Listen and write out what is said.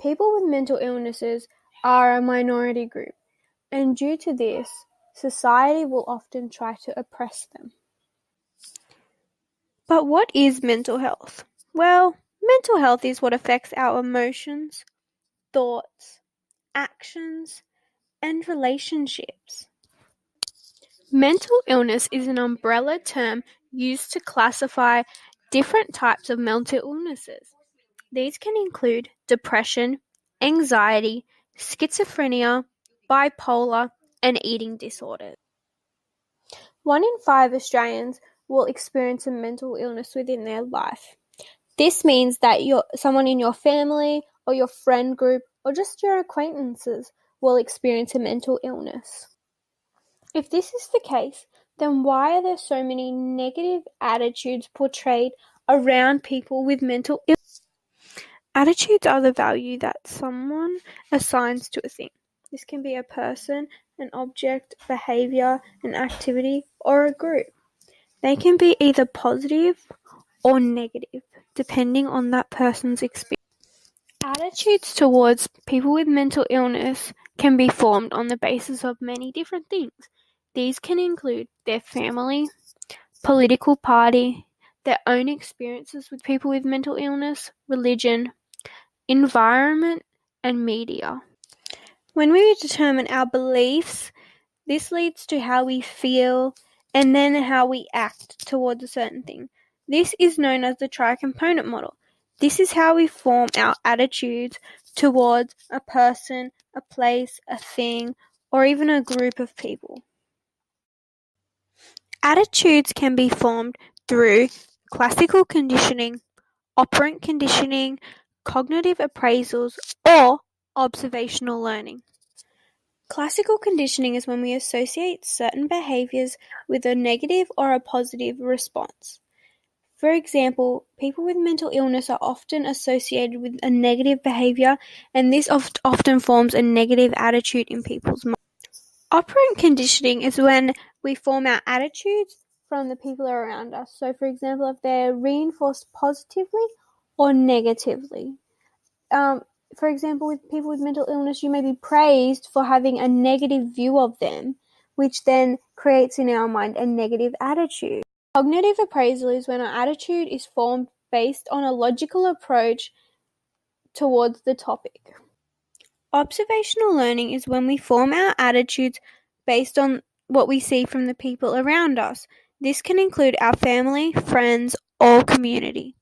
People with mental illnesses are a minority group, and due to this, society will often try to oppress them. But what is mental health? Well, mental health is what affects our emotions, thoughts, actions, and relationships. Mental illness is an umbrella term used to classify different types of mental illnesses. These can include depression, anxiety, schizophrenia, bipolar, and eating disorders. 1 in 5 Australians will experience a mental illness within their life. This means that someone in your family or your friend group or just your acquaintances will experience a mental illness. If this is the case, then why are there so many negative attitudes portrayed around people with mental illness? Attitudes are the value that someone assigns to a thing. This can be a person, an object, behavior, an activity, or a group. They can be either positive or negative, depending on that person's experience. Attitudes towards people with mental illness can be formed on the basis of many different things. These can include their family, political party, their own experiences with people with mental illness, religion, environment, and media. When we determine our beliefs, this leads to how we feel and then how we act towards a certain thing. This is known as the tri-component model. This is how we form our attitudes towards a person, a place, a thing, or even a group of people. Attitudes can be formed through classical conditioning, operant conditioning, cognitive appraisals, or observational learning. Classical conditioning is when we associate certain behaviors with a negative or a positive response. For example, people with mental illness are often associated with a negative behavior, and this often forms a negative attitude in people's minds. Operant conditioning is when we form our attitudes from the people around us. So, for example, if they're reinforced positively or negatively. For example, with people with mental illness, you may be praised for having a negative view of them, which then creates in our mind a negative attitude. Cognitive appraisal is when our attitude is formed based on a logical approach towards the topic. Observational learning is when we form our attitudes based on what we see from the people around us. This can include our family, friends, or community.